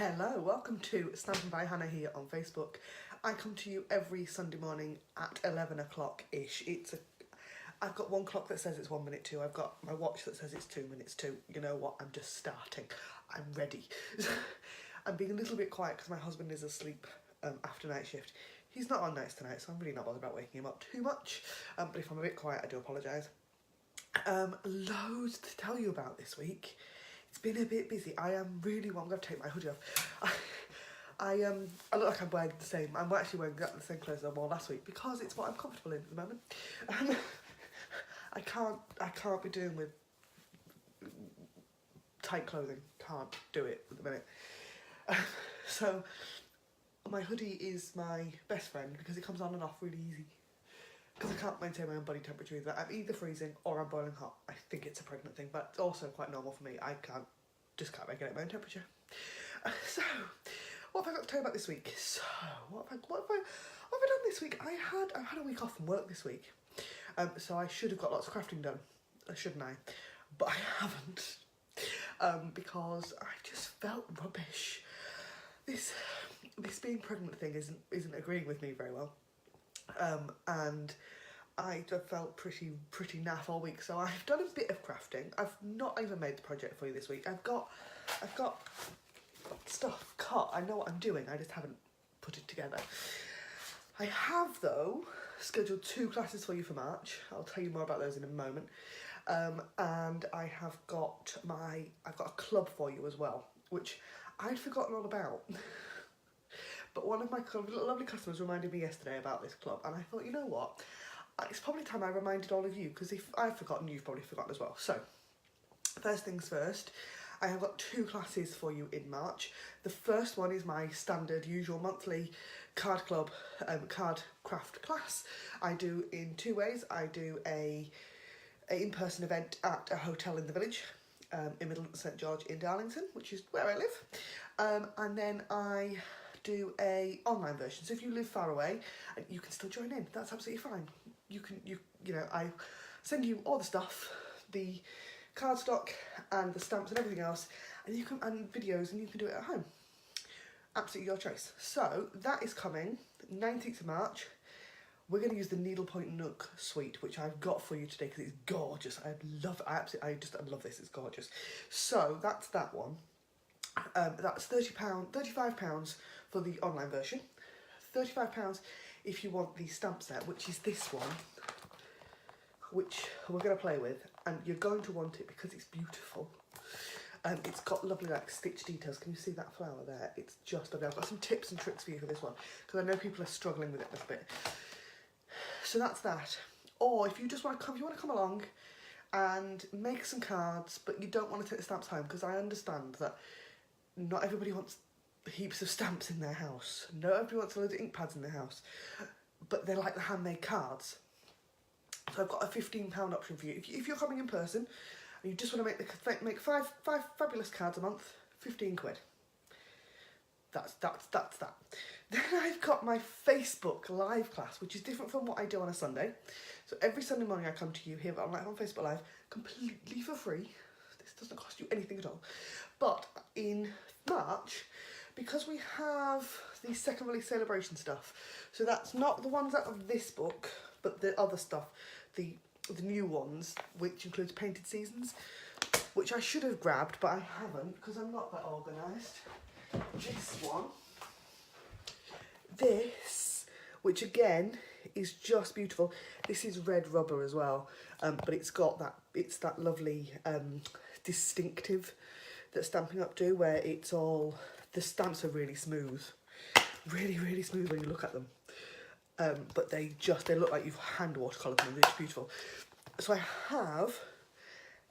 Hello, welcome to Stampin' by Hannah here on Facebook. I come to you every Sunday morning at 11 o'clock-ish. I've got one clock that says it's 1 minute to. I've got my watch that says it's 2 minutes to. You know what, I'm just starting. I'm ready. I'm being a little bit quiet because my husband is asleep after night shift. He's not on nights tonight, so I'm really not bothered about waking him up too much. But if I'm a bit quiet, I do apologise. Loads to tell you about this week. It's been a bit busy. I'm going to take my hoodie off. I look like I'm wearing the same. I'm actually wearing exactly the same clothes I wore last week because it's what I'm comfortable in at the moment. I can't be doing with tight clothing. Can't do it at the minute. So my hoodie is my best friend because it comes on and off really easy. Because I can't maintain my own body temperature either. I'm either freezing or I'm boiling hot. I think it's a pregnant thing, but it's also quite normal for me. I just can't regulate my own temperature. So, what have I got to tell you about this week? So, what have I done this week? I've had a week off from work this week. So I should have got lots of crafting done, shouldn't I? But I haven't. Because I just felt rubbish. This being pregnant thing isn't agreeing with me very well. And I felt pretty naff all week, so I've done a bit of crafting. I've not even made the project for you this week. I've got stuff cut. I know what I'm doing. I just haven't put it together. I have though scheduled 2 classes for you for March. I'll tell you more about those in a moment. And I've got a club for you as well, which I'd forgotten all about. But one of my lovely customers reminded me yesterday about this club, and I thought, you know what, it's probably time I reminded all of you, because if I've forgotten, you've probably forgotten as well. So, first things first, I have got 2 classes for you in March. The first one is my standard, usual monthly card club, card craft class. I do in 2 ways. I do a in-person event at a hotel in the village, in Middleton St George in Darlington, which is where I live, and then I do a online version. So if you live far away, you can still join in. That's absolutely fine. You know, I send you all the stuff, the cardstock and the stamps and everything else, and videos, and you can do it at home. Absolutely your choice. So that is coming 19th of March. We're going to use the Needlepoint Nook suite, which I've got for you today because it's gorgeous. I love this. It's gorgeous. So that's that one. That's £35 for the online version, £35 if you want the stamp set, which is this one, which we're going to play with, and you're going to want it because it's beautiful. It's got lovely like stitch details. Can you see that flower there? It's just lovely. I've got some tips and tricks for you for this one because I know people are struggling with it a little bit. So that's that. Or if you just want to come along and make some cards, but you don't want to take the stamps home, because I understand that not everybody wants heaps of stamps in their house. Not everybody wants a load of ink pads in their house. But they like the handmade cards. So I've got a £15 option for you. If you're coming in person and you just want to make five fabulous cards a month, 15 quid. That's that. Then I've got my Facebook live class, which is different from what I do on a Sunday. So every Sunday morning I come to you here on Facebook Live, completely for free. This doesn't cost you anything at all. But in March, because we have the second release Sale-a-bration stuff, so that's not the ones out of this book, but the other stuff, the new ones, which includes Painted Seasons, which I should have grabbed, but I haven't because I'm not that organised. This one, this, which again is just beautiful. This is red rubber as well, but it's that lovely distinctive that Stampin' Up do, where it's all, the stamps are really smooth, really smooth when you look at them, but they look like you've hand watercoloured them. They're just beautiful. So I have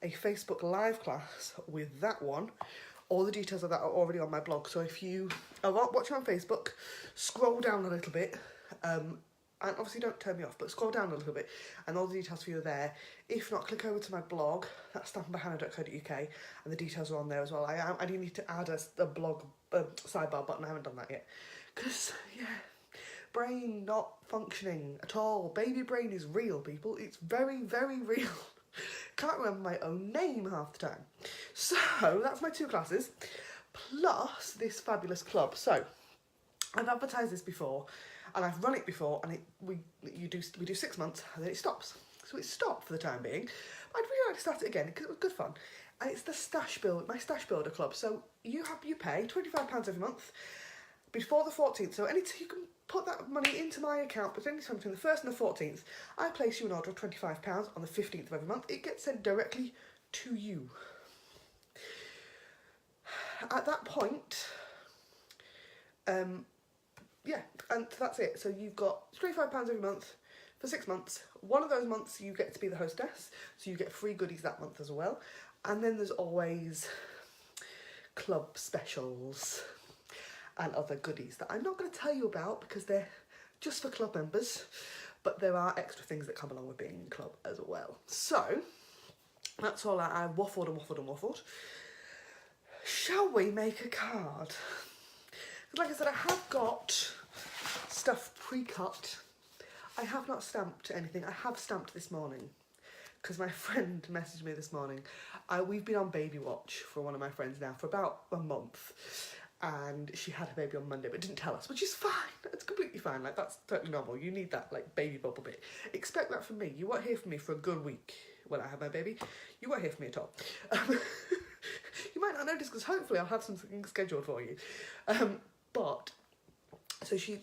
a Facebook live class with that one. All the details of that are already on my blog, so if you are watching on Facebook, scroll down a little bit, and obviously don't turn me off, but scroll down a little bit, and all the details for you are there. If not, click over to my blog, that's StampinByHannah.co.uk, and the details are on there as well. I do need to add a blog sidebar button. I haven't done that yet, because, yeah, brain not functioning at all. Baby brain is real, people. It's very, very real. Can't remember my own name half the time. So, that's my 2 classes. plus this fabulous club. So I've advertised this before, and I've run it before, and we do 6 months, and then it stops. So it stopped for the time being. But I'd really like to start it again because it was good fun. And it's the my Stash Builder Club. So you pay £25 every month before the 14th. So you can put that money into my account, but anytime between the 1st and the 14th, I place you an order of £25 on the 15th of every month. It gets sent directly to you. At that point, yeah, and that's it. So you've got £25 every month for 6 months. One of those months you get to be the hostess, so you get free goodies that month as well. And then there's always club specials and other goodies that I'm not going to tell you about because they're just for club members, but there are extra things that come along with being in club as well. So that's all. I waffled and waffled and waffled. Shall we make a card? Like I said, I have got stuff pre-cut. I have not stamped anything. I have stamped this morning because my friend messaged me this morning. We've been on baby watch for one of my friends now for about a month, and she had a baby on Monday but didn't tell us, which is fine. It's completely fine. Like, that's totally normal. You need that like baby bubble bit. Expect that from me. You won't hear from me for a good week when I have my baby. You won't hear from me at all. You might not notice because hopefully I'll have something scheduled for you. But so she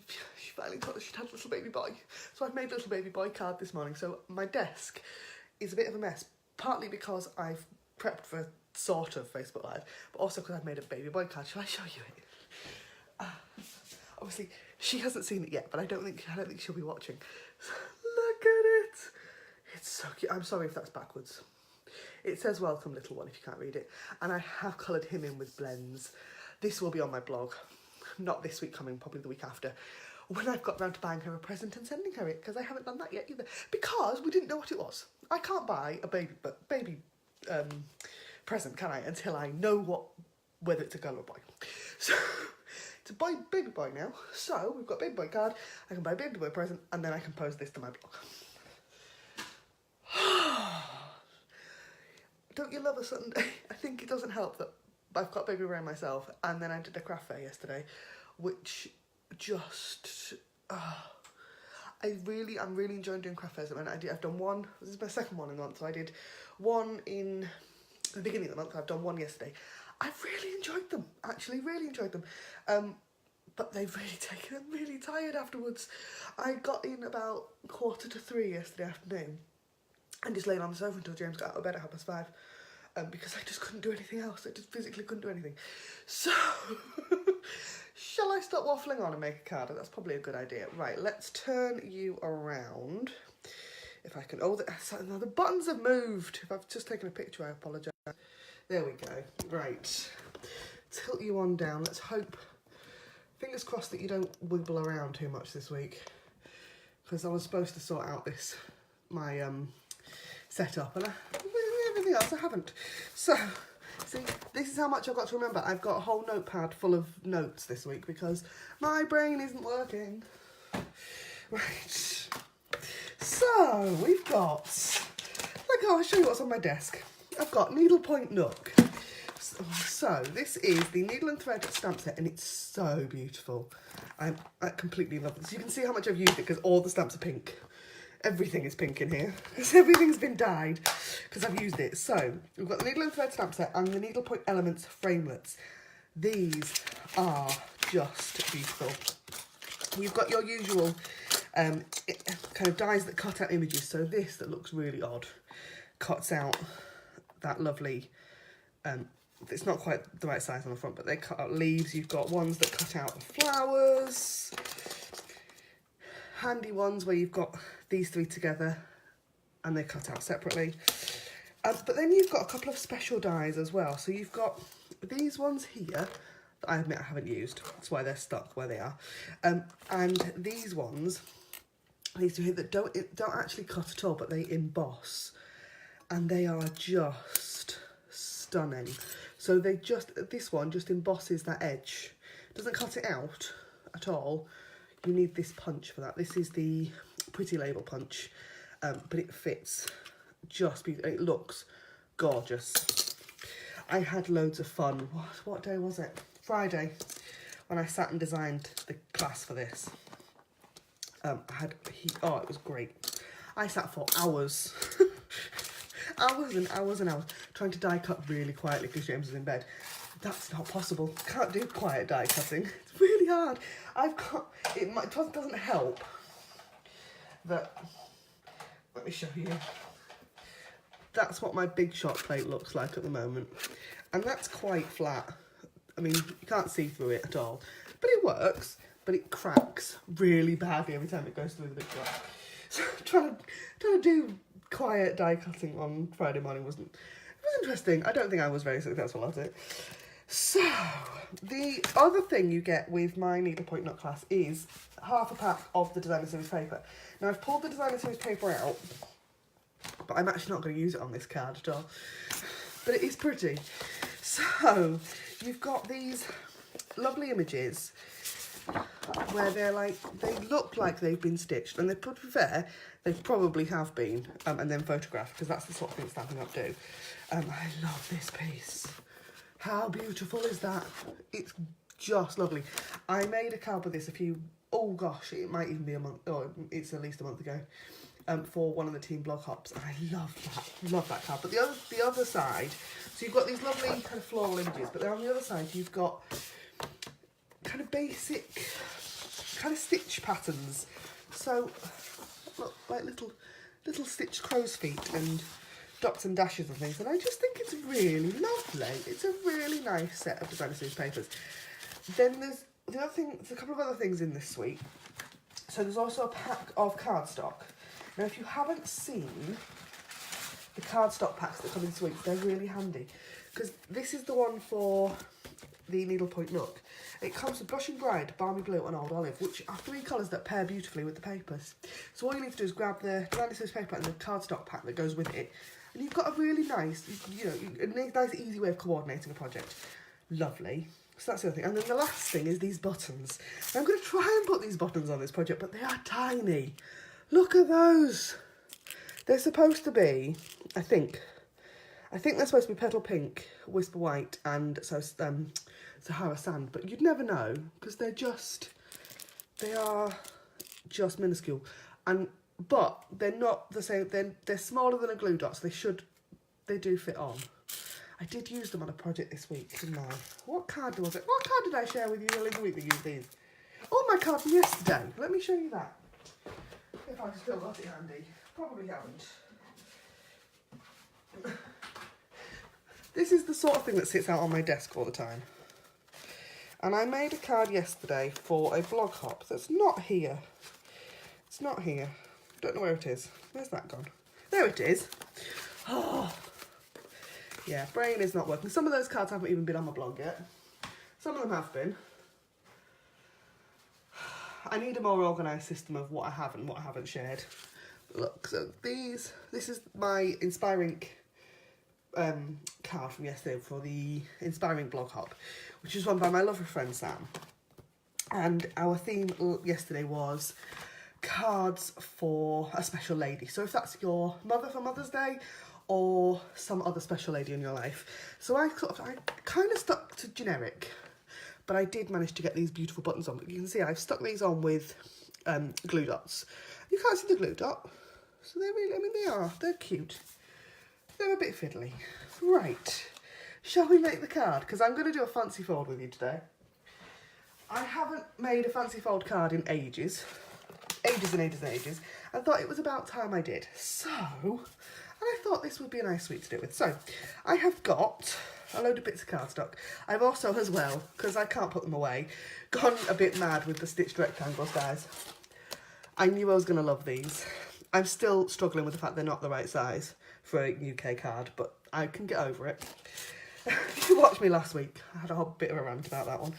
finally told us she'd had a little baby boy. So I've made a little baby boy card this morning. So my desk is a bit of a mess, partly because I've prepped for sort of Facebook Live, but also because I've made a baby boy card. Shall I show you it? Obviously, she hasn't seen it yet, but I don't think she'll be watching. So, look at it. It's so cute. I'm sorry if that's backwards. It says "Welcome, little one" if you can't read it, and I have coloured him in with blends. This will be on my blog, not this week coming, probably the week after, when I've got round to buying her a present and sending her it, because I haven't done that yet either, because we didn't know what it was. I can't buy a baby present, can I, until I know whether it's a girl or a boy. So it's a baby boy now. So we've got a baby boy card. I can buy a baby boy present, and then I can post this to my blog. Don't you love a Sunday? I think it doesn't help that I've got baby around myself, and then I did a craft fair yesterday, which just I'm really enjoying doing craft fairs. And I've done one. This is my second one in the month. So I did one in the beginning of the month. I've done one yesterday. I've really enjoyed them. Actually, really enjoyed them. But they've really taken. I'm really tired afterwards. I got in about 2:45 yesterday afternoon, and just laid on the sofa until James got out of bed at 5:30. Because I just couldn't do anything else. I just physically couldn't do anything. So, shall I stop waffling on and make a card? That's probably a good idea. Right, let's turn you around. If I can... Oh, the buttons have moved. If I've just taken a picture, I apologise. There we go. Right. Tilt you on down. Let's hope... Fingers crossed that you don't wiggle around too much this week. Because I was supposed to sort out my setup, and everything else I haven't. So, see, this is how much I've got to remember. I've got a whole notepad full of notes this week because my brain isn't working. Right. So, we've got... I'll show you what's on my desk. I've got Needlepoint Nook. So, this is the Needle and Thread stamp set, and it's so beautiful. I completely love this. You can see how much I've used it because all the stamps are pink. Everything is pink in here because everything's been dyed because I've used it. So we've got the Needle and Thread stamp set and the Needlepoint Elements framelets. These are just beautiful. You've got your usual kind of dies that cut out images. So this that looks really odd cuts out that lovely, it's not quite the right size on the front, but they cut out leaves. You've got ones that cut out the flowers. Handy ones where you've got these three together and they're cut out separately. But then you've got a couple of special dies as well. So you've got these ones here that I admit I haven't used. That's why they're stuck where they are. And these ones, these two here that don't actually cut at all, but they emboss. And they are just stunning. So this one just embosses that edge. Doesn't cut it out at all. You need this punch for that. This is the Pretty Label punch, but it fits just beautifully. It looks gorgeous. I had loads of fun. What day was it? Friday, when I sat and designed the class for this. Oh, it was great. I sat for hours, hours and hours and hours, trying to die cut really quietly because James was in bed. That's not possible. Can't do quiet die cutting. It's really hard. It doesn't help that, let me show you. That's what my big shot plate looks like at the moment. And that's quite flat. I mean, you can't see through it at all. But it works, but it cracks really badly every time it goes through the big shot. So trying to do quiet die cutting on Friday morning was interesting. I don't think I was very successful at it. So, the other thing you get with my Needlepoint Nook class is half a pack of the Designer Series paper. Now, I've pulled the Designer Series paper out, but I'm actually not going to use it on this card at all. But it is pretty. So, you've got these lovely images where they look like they've been stitched, and to be fair, they probably have been, and then photographed, because that's the sort of thing Stampin' Up do. I love this piece. How beautiful is that? It's just lovely. I made a card with this oh gosh, it might even be a month, or it's at least a month ago, for one of the team blog hops, and I love that card. But the other side, so you've got these lovely kind of floral images, but then on the other side you've got kind of basic kind of stitch patterns. So look, like little stitched crow's feet and dots and dashes and things, and I just think it's really lovely. It's a really nice set of Designer Series papers. Then there's a couple of other things in this suite. So there's also a pack of cardstock. Now, if you haven't seen the cardstock packs that come in suites, they're really handy, because this is the one for the Needlepoint Nook. It comes with Blushing Bride, Balmy Blue and Old Olive, which are 3 colours that pair beautifully with the papers. So all you need to do is grab the Designer Series paper and the cardstock pack that goes with it, and you've got a really nice, a nice easy way of coordinating a project. Lovely. So that's the other thing. And then the last thing is these buttons. Now, I'm going to try and put these buttons on this project, but they are tiny. Look at those. They're supposed to be, I think they're supposed to be Petal Pink, Whisper White, and Sahara Sand, but you'd never know, because they are just minuscule, but they're not the same. They're smaller than a glue dot, so they do fit on. I did use them on a project this week, didn't I? What card was it? What card did I share with you earlier in the week that used these? Oh, my card from yesterday. Let me show you that. If I've still got it handy. Probably haven't. This is the sort of thing that sits out on my desk all the time. And I made a card yesterday for a blog hop that's not here. It's not here. Don't know where it is. Where's that gone? There it is. Oh. Yeah, brain is not working. Some of those cards haven't even been on my blog yet. Some of them have been. I need a more organised system of what I have and what I haven't shared. Look, so this is my Inspiring card from yesterday for the Inspiring blog hop, which is run by my lovely friend Sam. And our theme yesterday was cards for a special lady. So if that's your mother for Mother's Day, or some other special lady in your life. So I kind of stuck to generic, but I did manage to get these beautiful buttons on. But you can see I've stuck these on with glue dots. You can't see the glue dot, so they're really, they're cute. They're a bit fiddly. Right, shall we make the card? Because I'm going to do a fancy fold with you today. I haven't made a fancy fold card in ages. Ages and ages and ages. I thought it was about time I did. And I thought this would be a nice suite to do it with. So, I have got a load of bits of cardstock. I've also, as well, because I can't put them away, gone a bit mad with the stitched rectangles, guys. I knew I was going to love these. I'm still struggling with the fact they're not the right size for a UK card, but I can get over it. If you watched me last week, I had a whole bit of a rant about that one.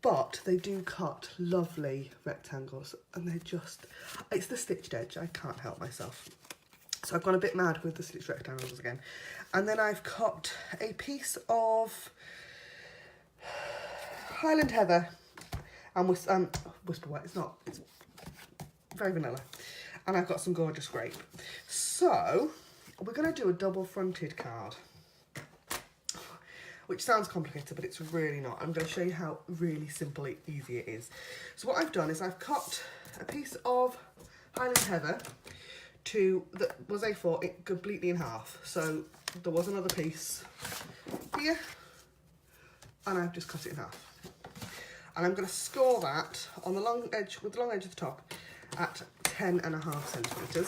But they do cut lovely rectangles, and they're just, it's the stitched edge, I can't help myself. So I've gone a bit mad with the stitched rectangles again. And then I've cut a piece of Highland Heather and Whisper White. It's very vanilla. And I've got some gorgeous grape. So we're going to do a double fronted card. which sounds complicated, but it's really not. I'm going to show you how really simple and easy it is. So what I've done is I've cut a piece of Highland Heather that was A4 completely in half. So there was another piece here, and I've just cut it in half. And I'm going to score that on the long edge, with the long edge of the top, at 10.5 centimetres.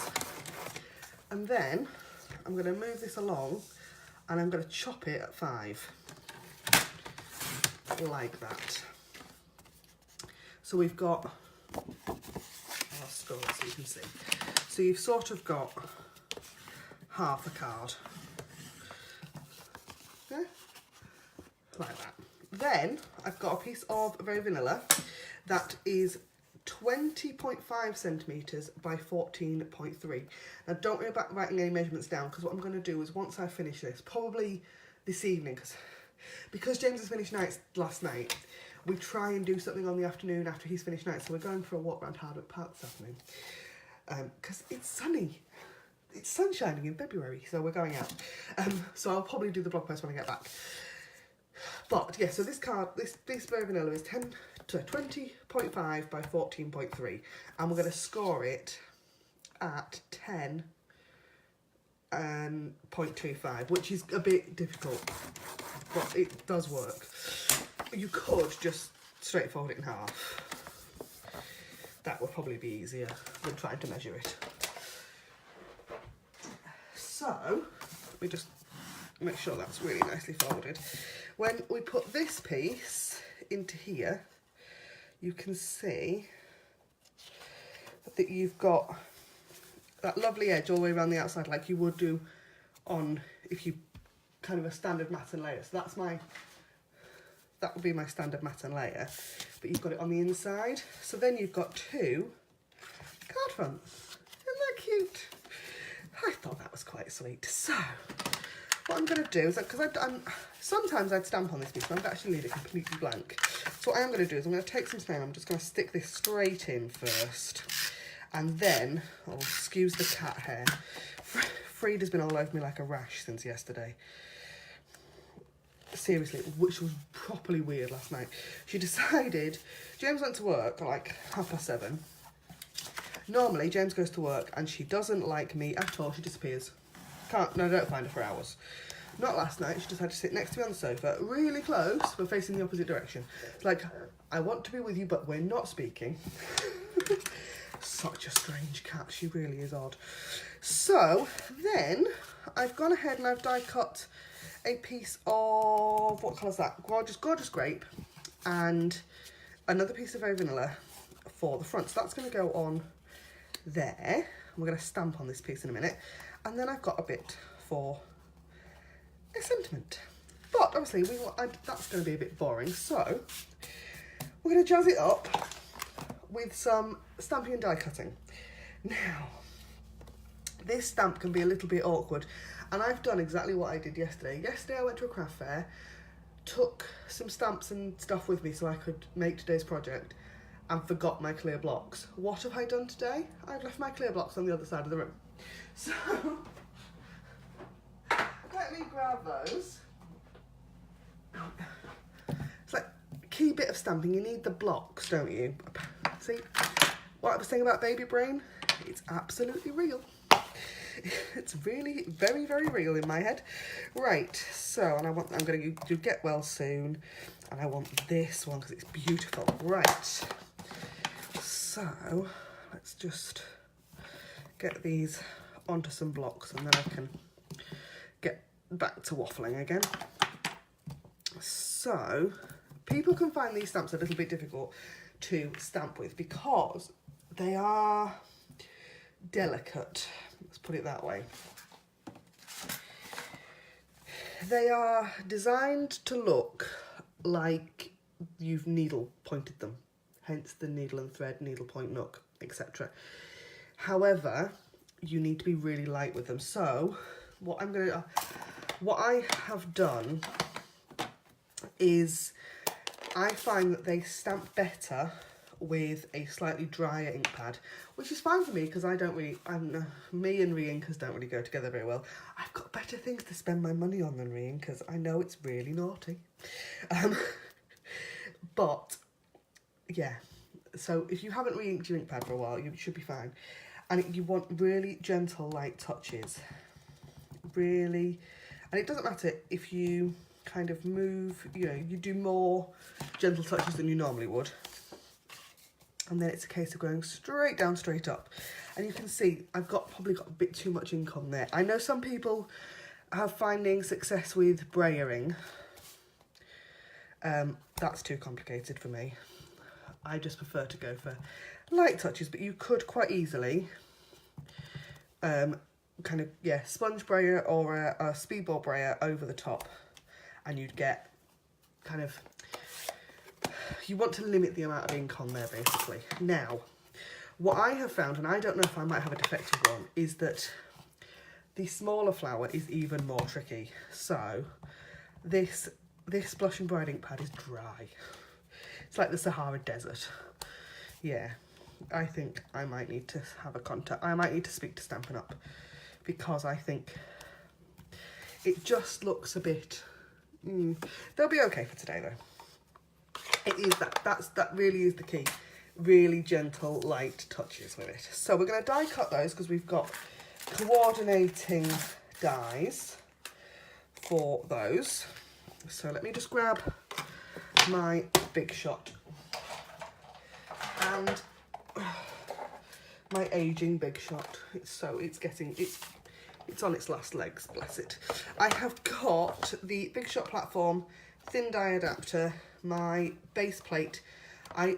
And then I'm going to move this along and I'm going to chop it at 5, like that. So we've got, I'll score it so you can see. So you've sort of got half a card, yeah? Like that. Then I've got a piece of Very Vanilla that is 20.5 centimetres by 14.3. Now don't worry about writing any measurements down, because what I'm going to do is once I finish this, probably this evening, because James has finished nights last night, we try and do something on the afternoon after he's finished nights. So we're going for a walk around Hardwick Park this afternoon, because it's sunny. It's sun shining in February, so we're going out. So I'll probably do the blog post when I get back. But yeah, so this card, this Very Vanilla is 20.5 by 14.3, and we're going to score it at 10.25, which is a bit difficult, but it does work. You could just straight fold it in half. That would probably be easier than trying to measure it. So let me just make sure that's really nicely folded. When we put this piece into here, you can see that you've got that lovely edge all the way around the outside, like you would do on if you kind of a standard matten layer. So that would be my standard matten layer, but you've got it on the inside. So then you've got 2 card fronts. Isn't that cute? I thought that was quite sweet. So what I'm going to do is, because sometimes I'd stamp on this piece, but I'm actually leave it completely blank. So what I am going to do is I'm going to take some stain, I'm just going to stick this straight in first, and then, oh, excuse the cat hair, Frida's been all over me like a rash since yesterday. Seriously, which was properly weird last night. She decided, James went to work at like 7:30. Normally James goes to work and she doesn't like me at all, she disappears. Don't find her for hours. Not last night, she decided to sit next to me on the sofa, really close, but facing the opposite direction. It's like, I want to be with you, but we're not speaking. Such a strange cat, she really is odd. So, then, I've gone ahead and I've die cut a piece of, what colour's that? Gorgeous Grape, and another piece of Very Vanilla for the front. So that's going to go on there. We're going to stamp on this piece in a minute. And then I've got a bit for a sentiment. But obviously that's going to be a bit boring. So we're going to jazz it up with some stamping and die cutting. Now, this stamp can be a little bit awkward. And I've done exactly what I did yesterday. Yesterday I went to a craft fair, took some stamps and stuff with me so I could make today's project, and forgot my clear blocks. What have I done today? I've left my clear blocks on the other side of the room. So, let me grab those. It's like a key bit of stamping, you need the blocks, don't you? See, what I was saying about baby brain? It's absolutely real. It's really very, very real in my head. Right, so, and I'm going to do Get Well Soon, and I want this one because it's beautiful. Right, so let's just get these onto some blocks and then I can get back to waffling again. So, people can find these stamps a little bit difficult to stamp with because they are delicate. Let's put it that way. They are designed to look like you've needle pointed them, hence the needle and thread, needlepoint nook, etc. However, you need to be really light with them. So what I have done is I find that they stamp better with a slightly drier ink pad, which is fine for me because me and re-inkers don't really go together very well. I've got better better things to spend my money on than re-ink, because I know it's really naughty. But yeah, so if you haven't re-inked your ink pad for a while, you should be fine. And you want really gentle, light touches. Really, and it doesn't matter if you kind of move, you know, you do more gentle touches than you normally would. And then it's a case of going straight down, straight up. And you can see I've probably got a bit too much ink on there. I know some people have finding success with brayering. That's too complicated for me. I just prefer to go for light touches, but you could quite easily kind of, yeah, sponge brayer or a speedball brayer over the top, and you'd get kind of, you want to limit the amount of ink on there basically. Now, what I have found, and I don't know if I might have a defective one, is that the smaller flower is even more tricky. So this Blush and Bride ink pad is dry. It's like the Sahara Desert. Yeah, I think I might need to have a contact. I might need to speak to Stampin' Up, because I think it just looks a bit... They'll be okay for today though. It is that really is the key. Really gentle, light touches with it. So we're going to die cut those because we've got coordinating dies for those. So let me just grab my Big Shot and my aging Big Shot. It's on its last legs, bless it. I have got the Big Shot platform, thin die adapter, my base plate. I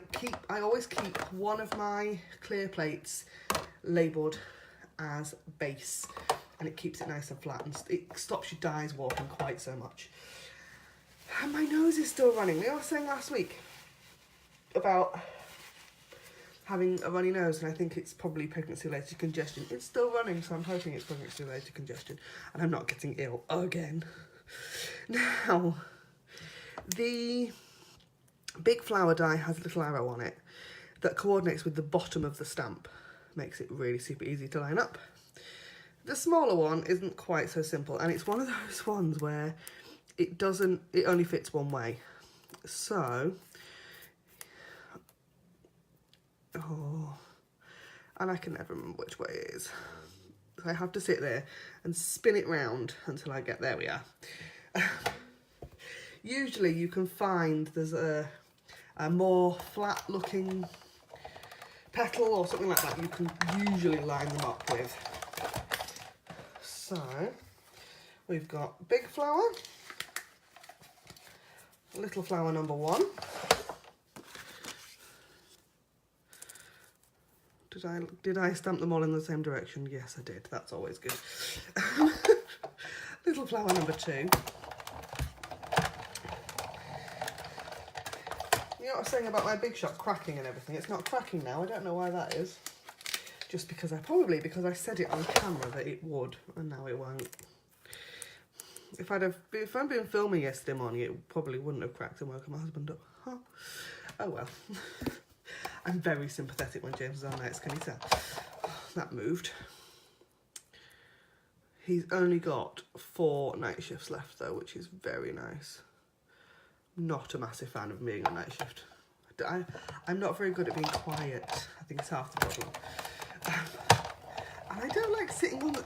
always keep one of my clear plates labelled as base, and it keeps it nice and flat, and it stops your dies warping quite so much. And my nose is still running. We were saying last week about having a runny nose, and I think it's probably pregnancy-related congestion. It's still running, so I'm hoping it's pregnancy-related congestion, and I'm not getting ill again. Now, the big flower die has a little arrow on it that coordinates with the bottom of the stamp. Makes it really super easy to line up. The smaller one isn't quite so simple, and it's one of those ones where it only fits one way. So, and I can never remember which way it is. So I have to sit there and spin it round until I get, there we are. Usually you can find there's a more flat looking petal or something like that you can usually line them up with. So we've got big flower, little flower number 1. Did I stamp them all in the same direction? Yes, I did. That's always good. Little flower number 2. You know what I was saying about my Big Shot cracking and everything? It's not cracking now. I don't know why that is. Just because I said it on camera that it would, and now it won't. If I'd been filming yesterday morning, it probably wouldn't have cracked and woken my husband up. Huh. Oh well. I'm very sympathetic when James is on nights, can you tell? That moved. He's only got 4 night shifts left though, which is very nice. Not a massive fan of being on night shift. I'm not very good at being quiet. I think it's half the problem. And I don't like sitting on the,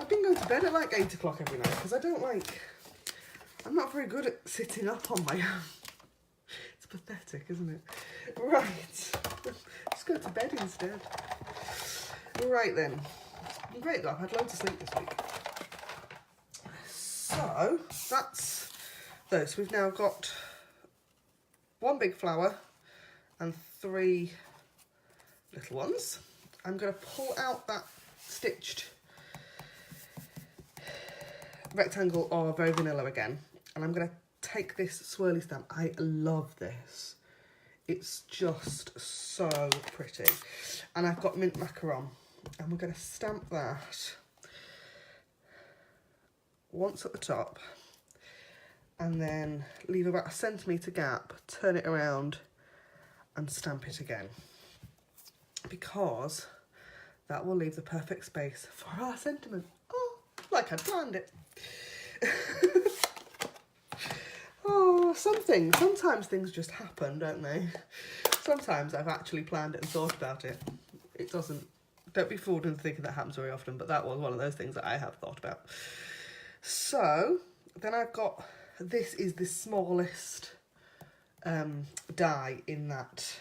I've been going to bed at like 8 o'clock every night because I'm not very good at sitting up on my own. It's pathetic, isn't it? Right, let's go to bed instead. Right then, great though, I've had loads of sleep this week. So, that's those. We've now got 1 big flower and 3 little ones. I'm going to pull out that stitched rectangle or very vanilla again, and I'm going to take this swirly stamp. I love this. It's just so pretty. And I've got mint macaron, and we're going to stamp that once at the top, and then leave about a centimetre gap, turn it around and stamp it again, because that will leave the perfect space for our sentiment. Oh. like I'd planned it. Oh, sometimes things just happen, don't they? Sometimes I've actually planned it and thought about it. It doesn't, don't be fooled into thinking that happens very often, but that was one of those things that I have thought about. So, then I've got, this is the smallest die in that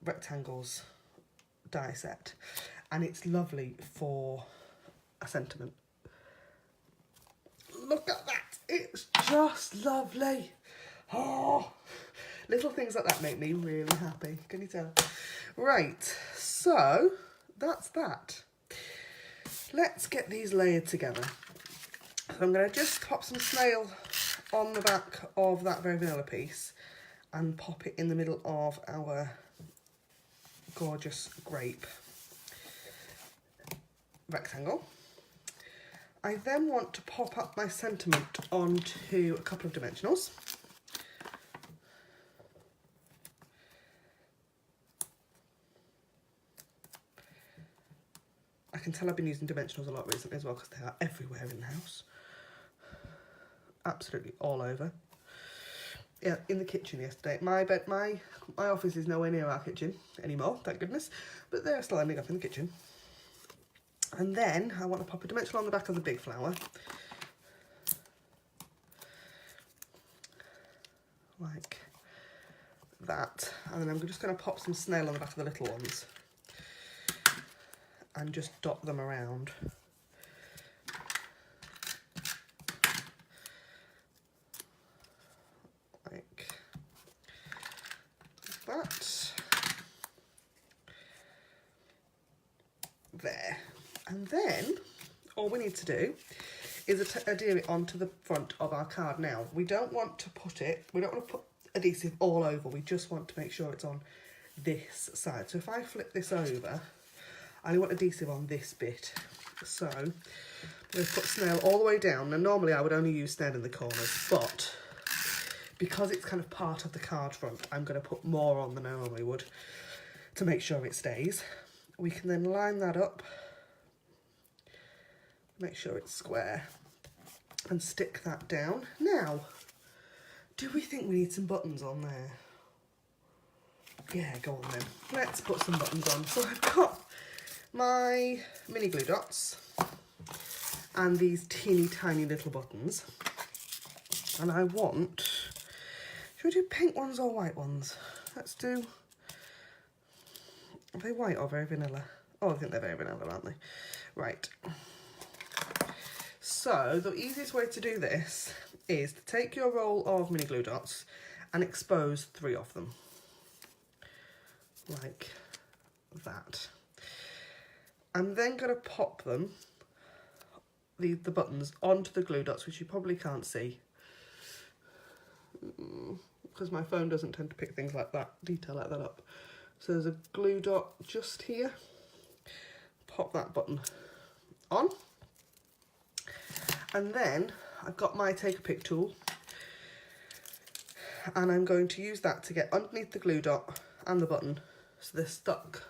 rectangles die set, and it's lovely for a sentiment. Look at that, it's just lovely. Oh, little things like that make me really happy, can you tell? Right, so that's that. Let's get these layered together. So I'm going to just pop some snail on the back of that very vanilla piece and pop it in the middle of our gorgeous grape rectangle. I then want to pop up my sentiment onto a couple of dimensionals. I can tell I've been using dimensionals a lot recently as well because they are everywhere in the house. Absolutely all over. Yeah, in the kitchen yesterday. My office is nowhere near our kitchen anymore, thank goodness, but they're still ending up in the kitchen. And then I want to pop a dimensional on the back of the big flower, like that, and then I'm just going to pop some snail on the back of the little ones and just dot them around. Like that. There. And then all we need to do is adhere it onto the front of our card. Now, we don't want to put adhesive all over, we just want to make sure it's on this side. So if I flip this over, I want adhesive on this bit. So I'm going to put snail all the way down. Now normally I would only use snail in the corners, but because it's kind of part of the card front, I'm going to put more on than I normally would to make sure it stays. We can then line that up, make sure it's square, and stick that down. Now, do we think we need some buttons on there? Yeah, go on then. Let's put some buttons on. So I've got my mini glue dots and these teeny tiny little buttons. And I want, should we do pink ones or white ones? Let's do, are they white or very vanilla? Oh, I think they're very vanilla, aren't they? Right. So the easiest way to do this is to take your roll of mini glue dots and expose 3 of them. Like that. I'm then going to pop them, the buttons, onto the glue dots, which you probably can't see because my phone doesn't tend to pick things like that, detail like that up. So there's a glue dot just here. Pop that button on. And then I've got my take a pick tool and I'm going to use that to get underneath the glue dot and the button so they're stuck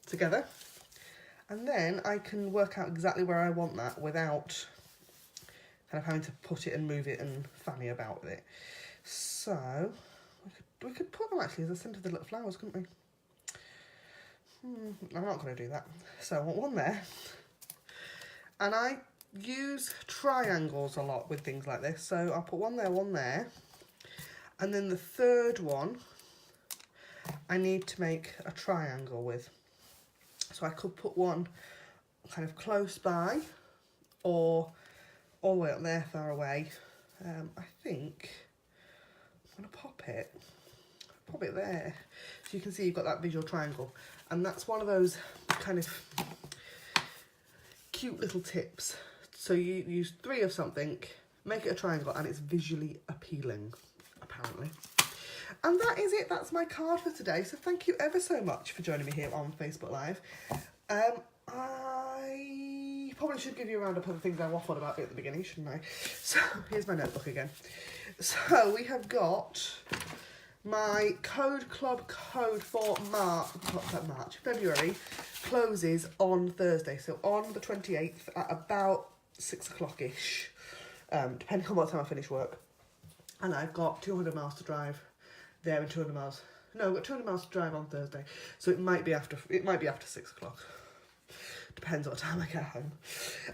together. And then I can work out exactly where I want that without kind of having to put it and move it and fanny about with it. So we could put them actually as the centre of the little flowers, couldn't we? I'm not going to do that. So I want one there. And I use triangles a lot with things like this. So I'll put one there. And then the third one I need to make a triangle with. So I could put one kind of close by or all the way up there far away. I think I'm going to pop it there. So you can see you've got that visual triangle. And that's one of those kind of cute little tips. So you use 3 of something, make it a triangle, and it's visually appealing, apparently. And that is it. That's my card for today. So thank you ever so much for joining me here on Facebook Live. I probably should give you a roundup of the things I waffled about at the beginning, shouldn't I? So here's my notebook again. So we have got My code club code for February closes on Thursday, so on the 28th at about 6 o'clock-ish, depending on what time I finish work. And I've got 200 miles to drive there and 200 miles. No, I've got 200 miles to drive on Thursday, so it might be after 6 o'clock. Depends what time I get home.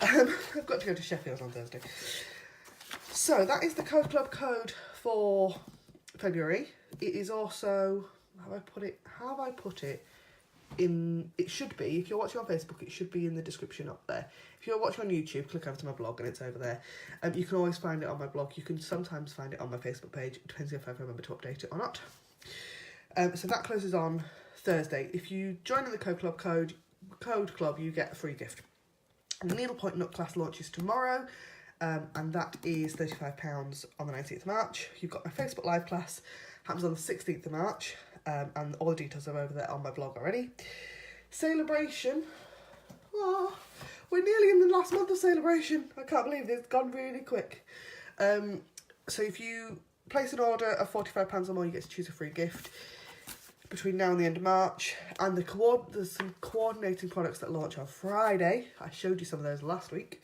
I've got to go to Sheffield on Thursday. So that is the code club code for February. It is also, how have I put it in, it should be, if you're watching on Facebook, it should be in the description up there. If you're watching on YouTube, click over to my blog and it's over there. You can always find it on my blog. You can sometimes find it on my Facebook page. It depends if I remember to update it or not. So that closes on Thursday. If you join in the code club, you get a free gift. And the Needlepoint Nook class launches tomorrow. And that is £35 on the 19th of March. You've got my Facebook Live class, happens on the 16th of March, and all the details are over there on my blog already. Sale-a-bration. Oh, we're nearly in the last month of Sale-a-bration. I can't believe it's gone really quick. So if you place an order of £45 or more, you get to choose a free gift between now and the end of March. And there's some coordinating products that launch on Friday. I showed you some of those last week.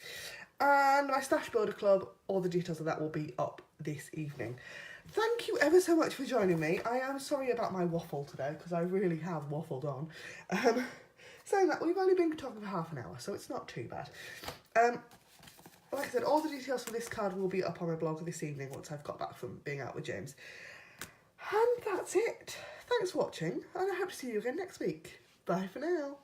And my Stash Builder Club, all the details of that will be up this evening. Thank you ever so much for joining me. I am sorry about my waffle today, because I really have waffled on. Saying that, we've only been talking for half an hour, so it's not too bad. Like I said, all the details for this card will be up on my blog this evening once I've got back from being out with James. And that's it. Thanks for watching, and I hope to see you again next week. Bye for now.